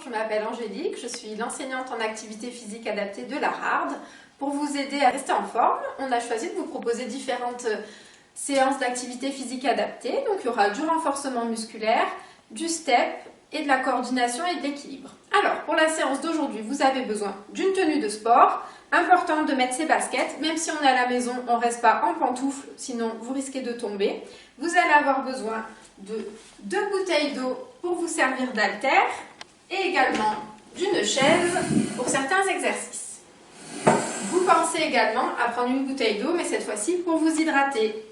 je m'appelle Angélique, je suis l'enseignante en activité physique adaptée de la HARD. Pour vous aider à rester en forme, on a choisi de vous proposer différentes séances d'activité physique adaptée. Donc il y aura du renforcement musculaire, du step et de la coordination et de l'équilibre. Alors pour la séance d'aujourd'hui, vous avez besoin d'une tenue de sport. Important de mettre ses baskets, même si on est à la maison, on ne reste pas en pantoufles, sinon vous risquez de tomber. Vous allez avoir besoin de 2 bouteilles d'eau pour vous servir d'haltère et également d'une chaise pour certains exercices. Vous pensez également à prendre une bouteille d'eau, mais cette fois-ci pour vous hydrater.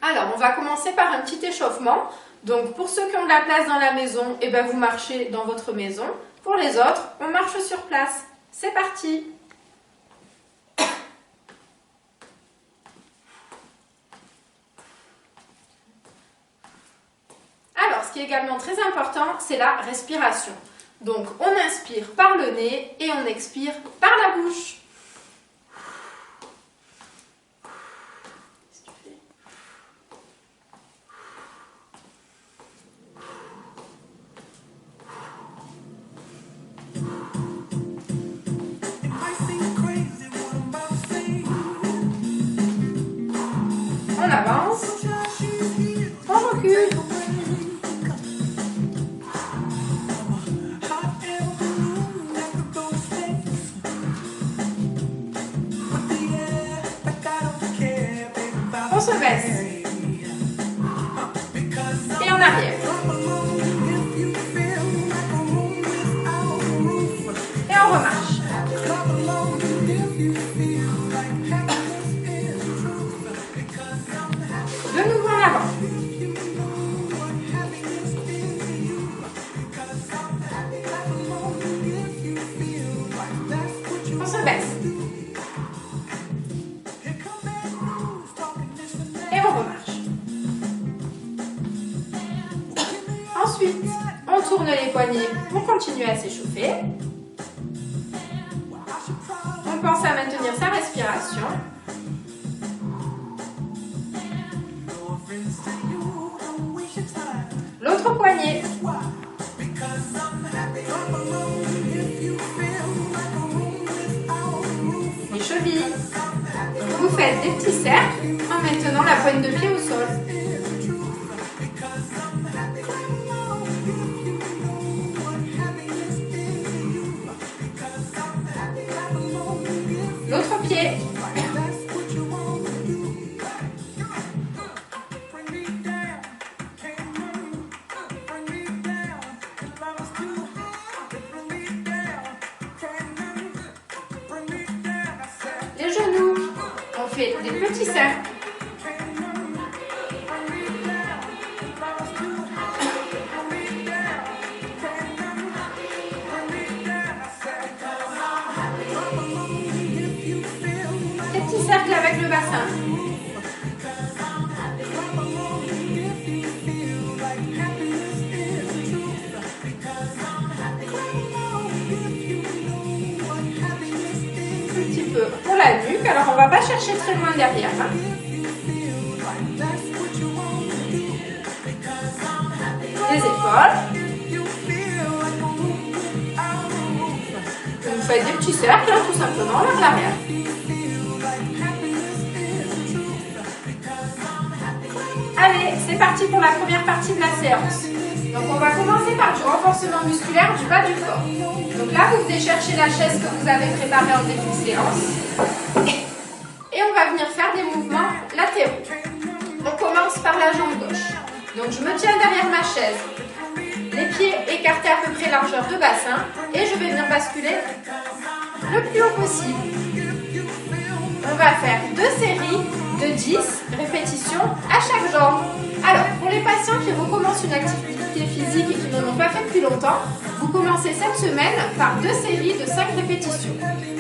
Alors, on va commencer par un petit échauffement. Donc, pour ceux qui ont de la place dans la maison, eh ben, vous marchez dans votre maison. Pour les autres, on marche sur place. C'est parti! Alors, ce qui est également très important, c'est la respiration. Donc, on inspire par le nez et on expire par la bouche. On avance, on recule. On se baisse. Et en arrière. Et on remarche. De nouveau en avant. On se baisse. Et on remarche. Ensuite, on tourne les poignets pour continuer à s'échauffer. On pense à maintenir sa respiration. L'autre poignet. Les chevilles. Vous faites des petits cercles en maintenant la pointe de pied au sol. L'autre pied. Les genoux. On fait des petits cercles. Des petits cercles avec le bassin. Un petit peu pour la nuque. Alors on ne va pas chercher très loin derrière. Les épaules. Vous faites des petits cercles, tout simplement, vers l'arrière. Allez, c'est parti pour la première partie de la séance. Donc on va commencer par du renforcement musculaire du bas du corps. Donc là, vous venez chercher la chaise que vous avez préparée en début de séance. Et on va venir faire des mouvements latéraux. On commence par la jambe gauche. Donc je me tiens derrière ma chaise. Les pieds écartés à peu près largeur de bassin. Et je vais venir basculer le plus haut possible. On va faire 2 séries de 10 répétitions à chaque jambe. Alors, pour les patients qui recommencent une activité physique et qui n'en ont pas fait depuis longtemps, vous commencez cette semaine par 2 séries de 5 répétitions.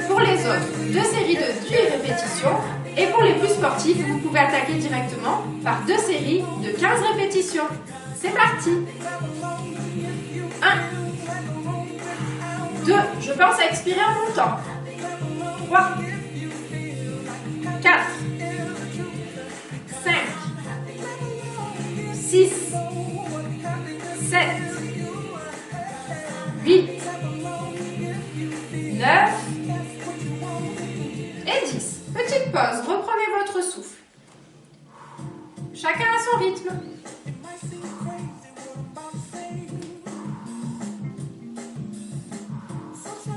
Pour les autres, 2 séries de 10 répétitions. Et pour les plus sportifs, vous pouvez attaquer directement par 2 séries de 15 répétitions. C'est parti! 1, 2, je pense à expirer en montant. 3, 4, 5, 6, 7, 8, 9 et 10. Petite pause, reprenez votre souffle. Chacun à son rythme.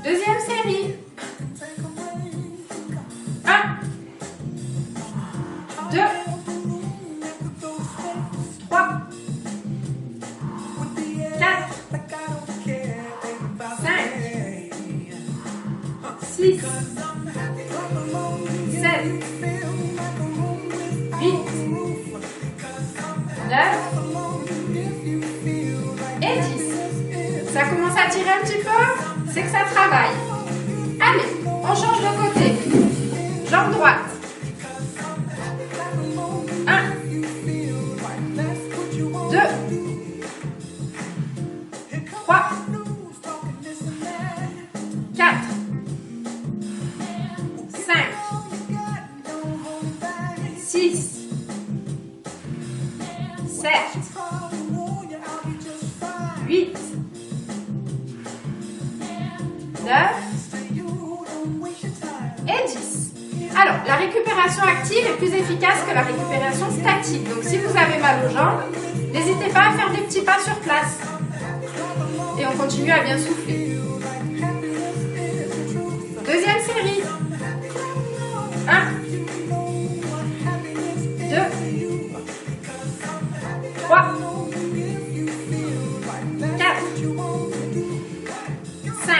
Deuxième série. 1, 2, 3, 4, 5, 6, 7, 8, 9 et 10. Ça commence à tirer un petit peu, c'est que ça travaille. Allez, on change de côté. Jambe droite. 1, 2, 3, 4, 5, 6, 7, 8, 9 et 10. Alors, la récupération active est plus efficace que la récupération statique. Donc, si vous avez mal aux jambes, n'hésitez pas à faire des petits pas sur place. Et on continue à bien souffler. Deuxième série. 1, 2, 3, 4, 5,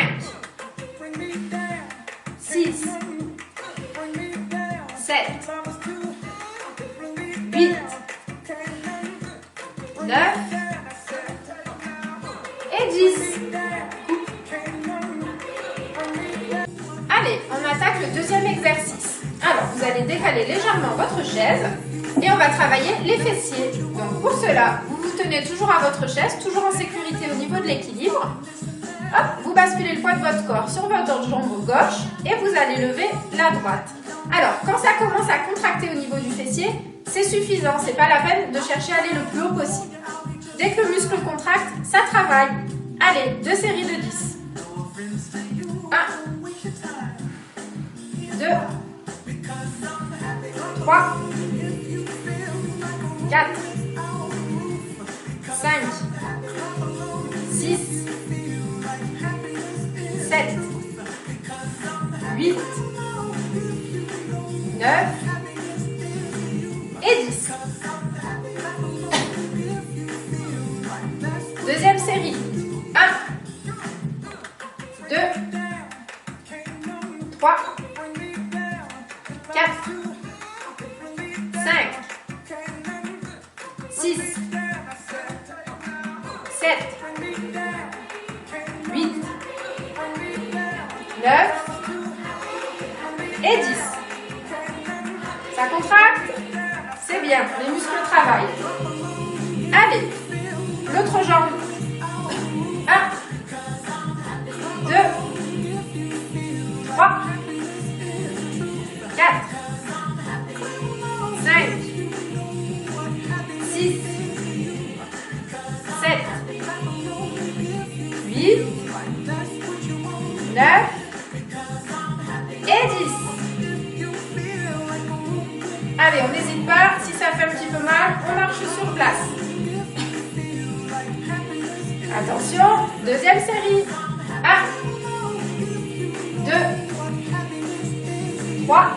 6, 7, 8, 9 et 10. Allez, on attaque le deuxième exercice. Alors, vous allez décaler légèrement votre chaise et on va travailler les fessiers. Donc pour cela, vous vous tenez toujours à votre chaise, toujours en sécurité au niveau de l'équilibre. Hop, vous basculez le poids de votre corps sur votre jambe gauche et vous allez lever la droite. Alors, quand ça commence à contracter au niveau du fessier, c'est suffisant, c'est pas la peine de chercher à aller le plus haut possible. Dès que le muscle contracte, ça travaille. Allez, 2 séries de 10. 1, 2, 3, 4, 5, 6, 7, 8, 9 et 10. Deuxième série. 1, 2, 3, 4, 5, 6, 7, 8, 9 et 10. Ça contracte? C'est bien, les muscles travaillent. Allez, l'autre jambe. 1, 2, 3, 4, 5, 6, 7, 8, 9 et 10. Allez, on n'hésite pas, si ça fait un petit peu mal, on marche sur place. Attention, deuxième série. 1, 2, 3,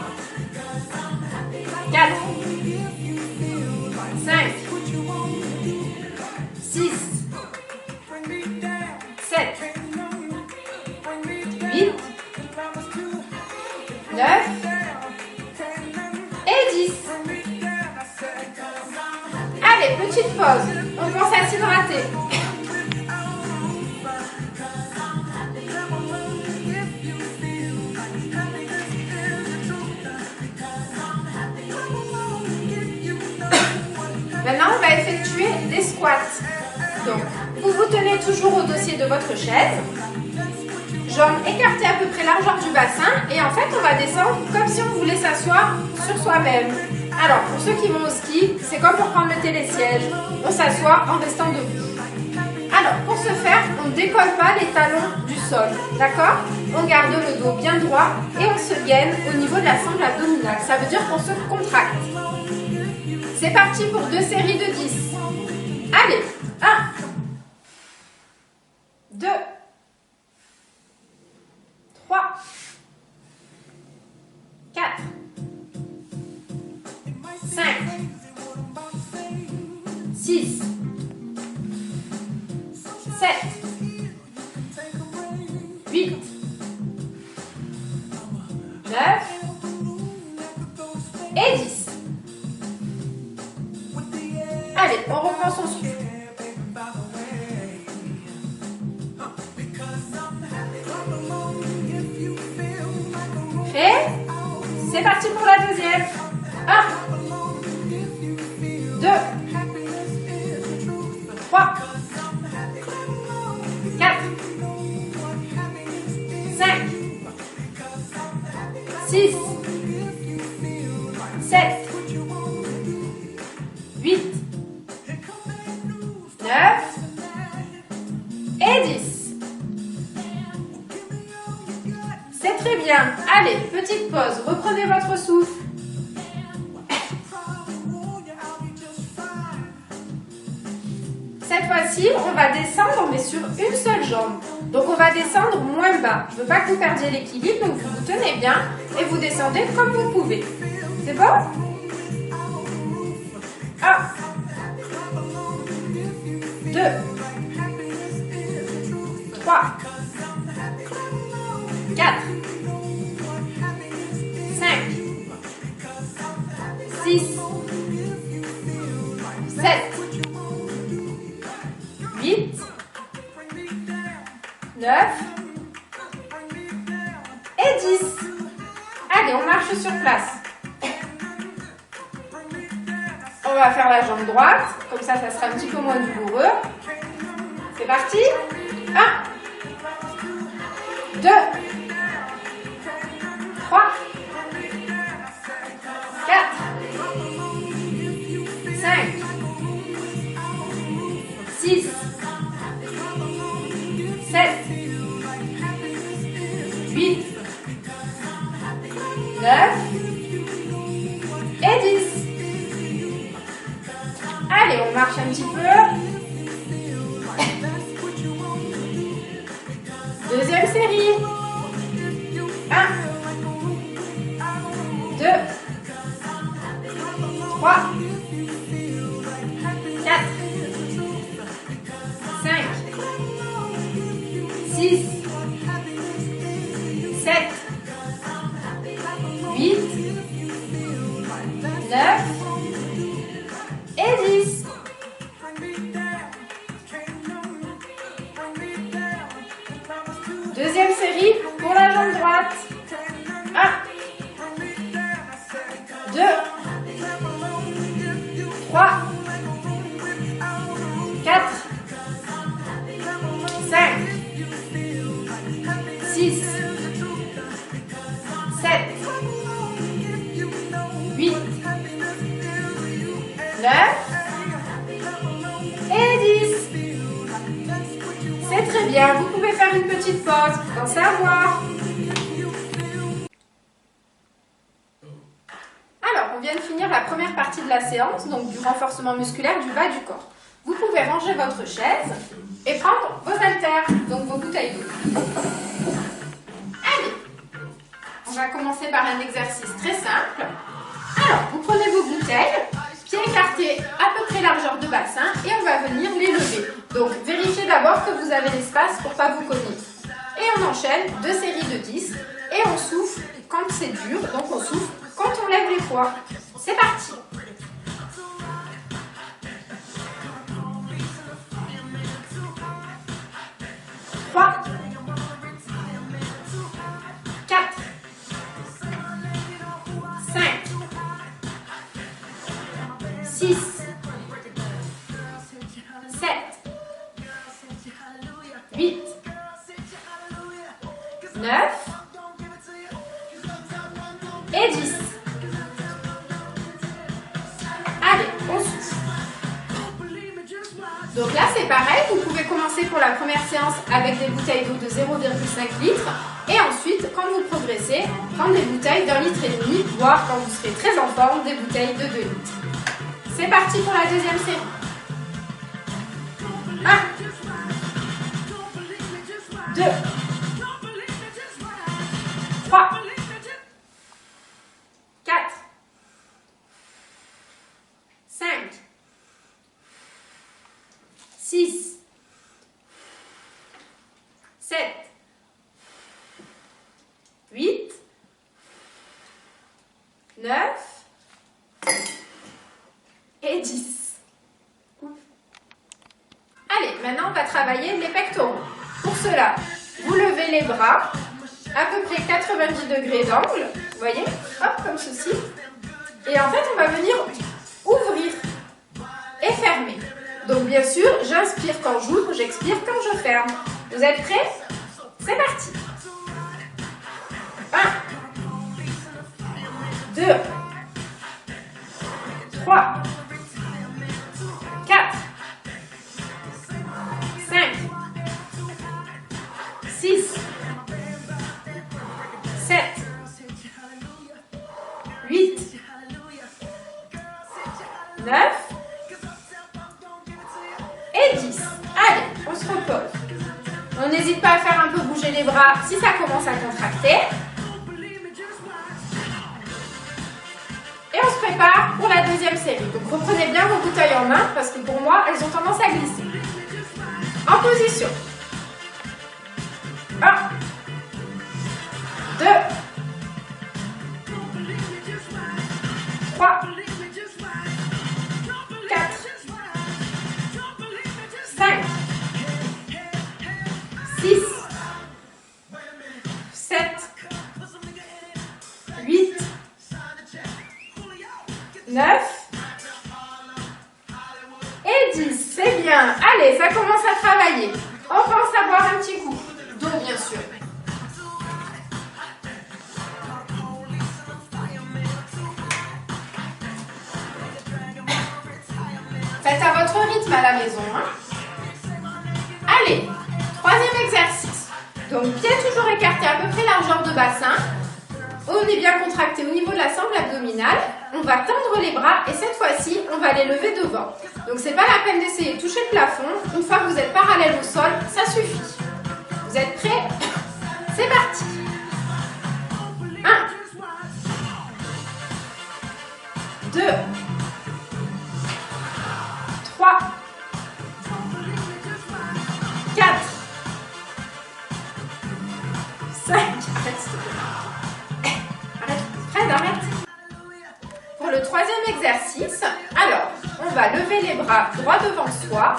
4, 5, 6, 7, 8, 9 et 10. Allez, petite pause. On pense à s'hydrater. Maintenant, on va effectuer des squats. Donc, vous vous tenez toujours au dossier de votre chaise. Jambes écartées à peu près largeur du bassin. Et en fait, on va descendre comme si on voulait s'asseoir sur soi-même. Alors, pour ceux qui vont au ski, c'est comme pour prendre le télésiège. On s'assoit en restant debout. Alors, pour ce faire, on ne décolle pas les talons du sol, d'accord? On garde le dos bien droit et on se gaine au niveau de la sangle abdominale. Ça veut dire qu'on se contracte. C'est parti pour 2 séries de 10. Allez, 1, 2, 3, 4, 5, 6, 7, 8, 9 et 10. Allez, on reprend son souffle. Prêt? C'est parti pour la deuxième. 1, 2, 3, 4, 5, 6, 7, 8, 9 et 10. C'est très bien. Allez, petite pause. Reprenez votre souffle. Cette fois-ci, on va descendre, mais sur une seule jambe. Donc, on va descendre moins bas. Je ne veux pas que vous perdiez l'équilibre, donc vous vous tenez bien et vous descendez comme vous pouvez. C'est bon? 1, 2, 3, 4, 5, 6, 7, 8, 9 et 10. Allez, on marche sur place. On va faire la jambe droite, comme ça sera un petit peu moins douloureux. C'est parti. 1, 2, 3, 4, 5, 6, 7, 8, 9 et 10. Allez, on marche un petit peu. Deuxième série. 1, 2, 3, 4, 5, 6, 7, 8, 9 et 10. Deuxième série pour la jambe droite. 1, 2, 3, 4, 5, 6, 7, 8, 9 et 10. C'est très bien. Vous pouvez faire une petite pause. Pensez à voir. Alors, on vient de finir la première partie de la séance, donc du renforcement musculaire du bas du corps. Vous pouvez ranger votre chaise et prendre vos haltères, donc vos bouteilles d'eau. Allez, on va commencer par un exercice très simple. Alors, vous prenez vos bouteilles, pieds écartés à peu près largeur de bassin, et on va venir les lever. Donc, vérifiez d'abord que vous avez l'espace pour ne pas vous cogner. Et on enchaîne 2 séries de 10, et on souffle quand c'est dur, donc on souffle quand on lève les poids. C'est parti. 3, 4, 5, 6, 7, 8, 9 et 10. Allez, on souffle. Donc là, c'est pareil, vous pouvez commencer pour la première séance avec des bouteilles d'eau de 0,5 litres et ensuite, quand vous progressez, prendre des bouteilles d'1,5 litre, voire quand vous serez très en forme, des bouteilles de 2 litres. C'est parti pour la deuxième série. 1, 2, 3, 4, 5, 6, 7, 8, 9 et 10. Allez, maintenant on va travailler les pectoraux. Pour cela, vous levez les bras à peu près 90 degrés d'angle, vous voyez, hop, comme ceci. Et en fait, on va venir ouvrir et fermer. Donc bien sûr, j'inspire quand j'ouvre, j'expire quand je ferme. Vous êtes prêts? C'est parti. 1, 2, 3, 4, 5, 6, 7, 8, 9 et 10. Allez, on se repose. On n'hésite pas à faire un peu bouger les bras si ça commence à contracter. Et on se prépare pour la deuxième série. Donc reprenez bien vos bouteilles en main parce que pour moi, elles ont tendance à glisser. En position. 1, 2, 3, 4, 5, 6, 7, 8, 9 et 10. C'est bien. Allez, ça commence à travailler. On pense à boire un petit coup d'eau, bien sûr. Faites à votre rythme à la maison. Allez, troisième exercice. Donc, pieds toujours écartés à peu près largeur de bassin. On est bien contracté au niveau de la sangle abdominale. On va tendre les bras et cette fois-ci, on va les lever devant. Donc, c'est pas la peine d'essayer de toucher le plafond. Une fois que vous êtes parallèle au sol, ça suffit. Vous êtes prêts? C'est parti. 1, 2, 3, 4, 5, arrête. Pour le troisième exercice, alors, on va lever les bras droit devant soi,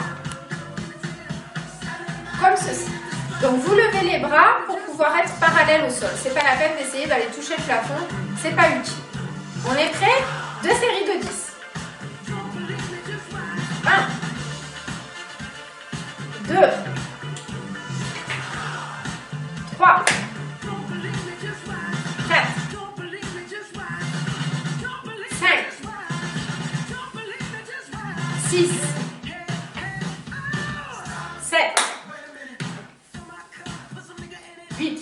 comme ceci. Donc, vous levez les bras pour pouvoir être parallèle au sol. C'est pas la peine d'essayer d'aller toucher le plafond, c'est pas utile. On est prêts? 2 séries de 10. 1, 2, 3, 4, 5, 6, 7, 8,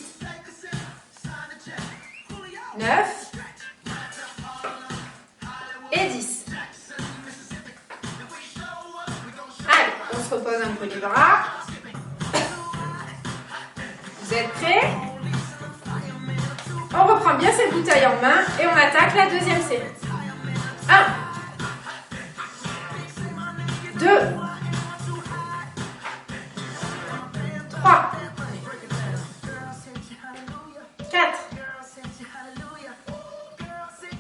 9 et 10. Allez, on se repose un peu les bras. Vous êtes prêts? On reprend bien cette bouteille en main et on attaque la deuxième série. 1, 2, 3, 4,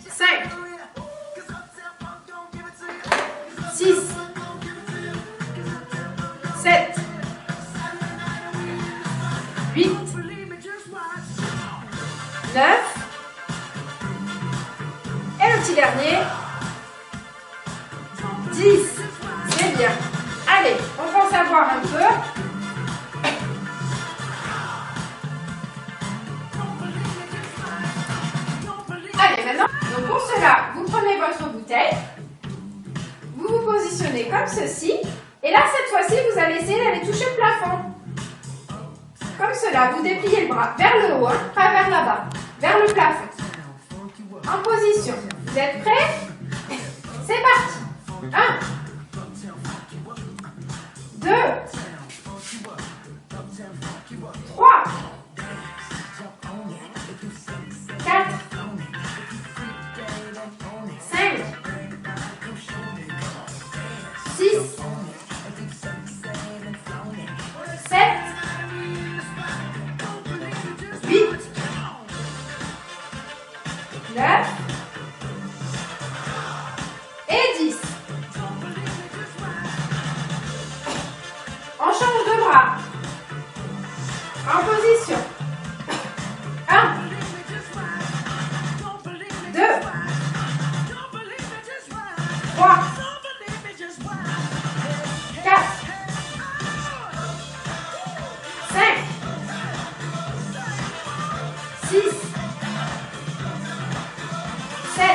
5, 6, 7, 8, 9 et le petit dernier, 10. C'est bien. Allez, on pense à boire un peu. Allez, maintenant, donc pour cela, vous prenez votre bouteille, vous vous positionnez comme ceci Et là, cette fois-ci, vous allez essayer d'aller toucher le plafond. Comme cela, vous dépliez le bras vers le haut, hein, pas vers là-bas, vers le plafond. En position. Vous êtes prêts? C'est parti. 1, 2, 3, 4, 5, 6, 7, 8, 9 et 10. On change de bras. En position. 1, 2, 3, 4, 5, 6, 7,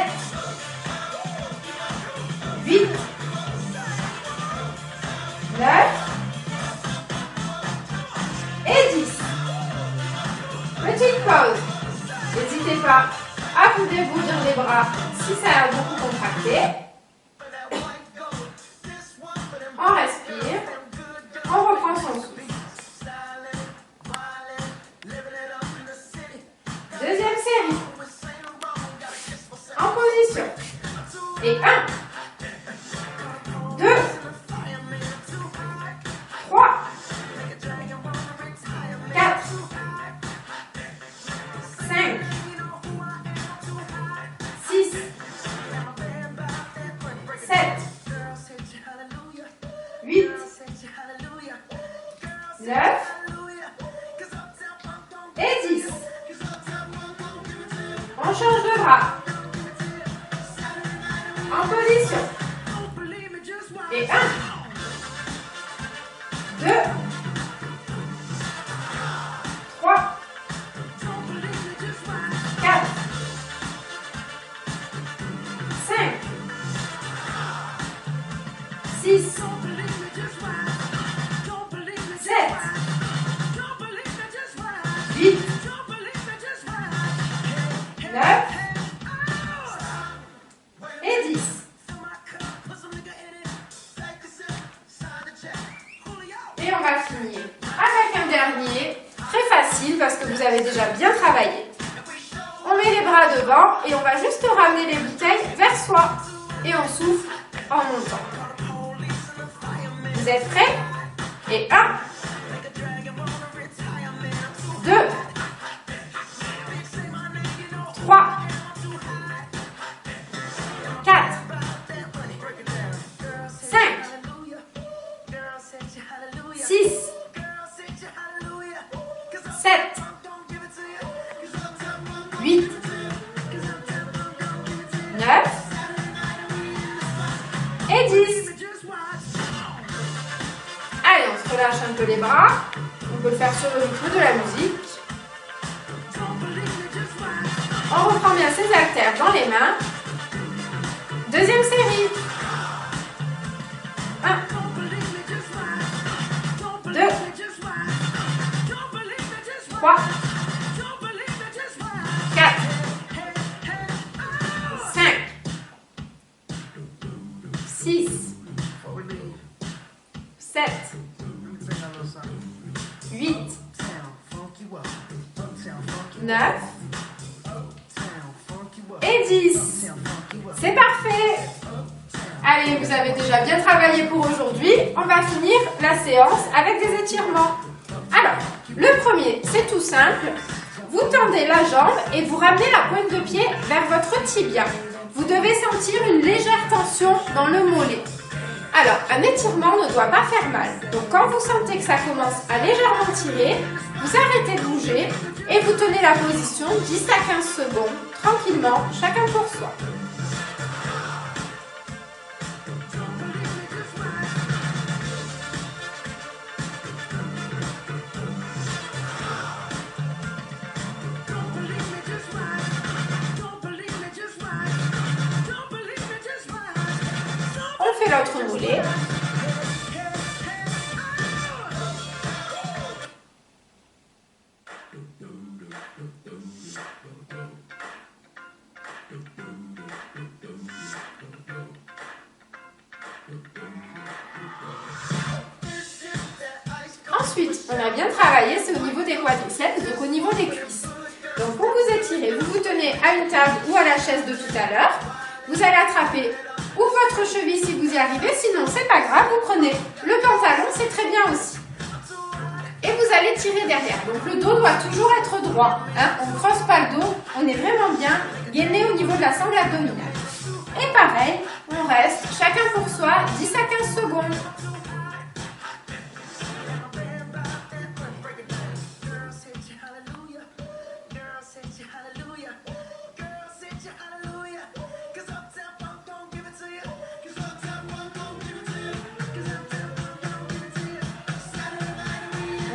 8, 9 et 10. Petite pause. N'hésitez pas à vous dégourdir les bras si ça a beaucoup contracté. On respire. On reprend son souffle. Deuxième série. En position. Et 1, 2, 3, 4, 5, 6, 7, 8, 9 et 10. On change de bras. En position. Et 1, 2, 3, 4, 5, 6, 7, 8, 9 et 10. Et on va finir avec un dernier, très facile parce que vous avez déjà bien travaillé. On met les bras devant et on va juste ramener les bouteilles vers soi. Et on souffle en montant. Vous êtes prêts? Et 1, 2, 3, 4, 5, 6, 7, 8, 9 et 10. Allez, on se relâche un peu les bras. On peut le faire sur le rythme de la musique. On reprend bien ses haltères dans les mains. Deuxième série. 1, 2, 3, 4, 5, 6, 7, 8, 9 et 10. C'est parfait. Allez, vous avez déjà bien travaillé pour aujourd'hui. On va finir la séance avec des étirements. Alors, le premier, c'est tout simple. Vous tendez la jambe et vous ramenez la pointe de pied vers votre tibia. Vous devez sentir une légère tension dans le mollet. Alors, un étirement ne doit pas faire mal. Donc, quand vous sentez que ça commence à légèrement tirer, vous arrêtez de bouger et vous tenez la position 10 à 15 secondes, tranquillement, chacun pour soi. On fait l'autre mollet. Ensuite, on a bien travaillé, c'est au niveau des quadriceps, donc au niveau des cuisses. Donc pour vous étirer, vous vous tenez à une table ou à la chaise de tout à l'heure. Vous allez attraper ou votre cheville si vous y arrivez, sinon c'est pas grave, vous prenez le pantalon, c'est très bien aussi. Et vous allez tirer derrière. Donc le dos doit toujours être droit. Hein. On ne creuse pas le dos, on est vraiment bien gainé au niveau de la sangle abdominale. Et pareil, on reste chacun pour soi 10 à 15 secondes.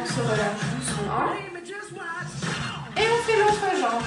On se relâche doucement. Et on fait l'autre jambe.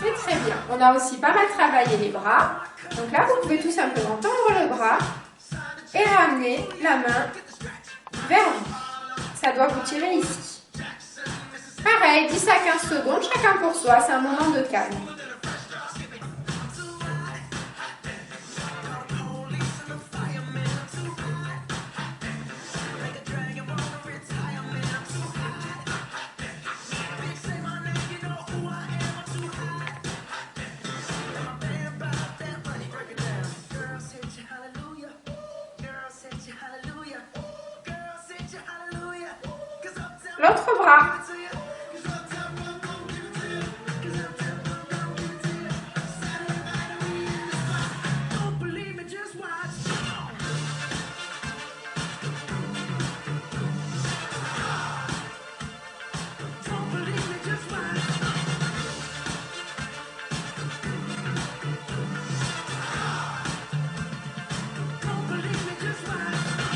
C'est très bien. On a aussi pas mal travaillé les bras. Donc là, vous pouvez tout simplement tendre le bras et ramener la main vers vous. Ça doit vous tirer ici. Pareil, 10 à 15 secondes, chacun pour soi. C'est un moment de calme. L'autre bras.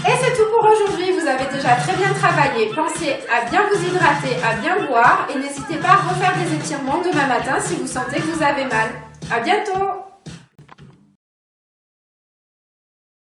Et c'est tout pour aujourd'hui, vous avez déjà très bien travaillé. Pensez à bien vous hydrater, à bien boire et n'hésitez pas à refaire des étirements demain matin si vous sentez que vous avez mal. À bientôt!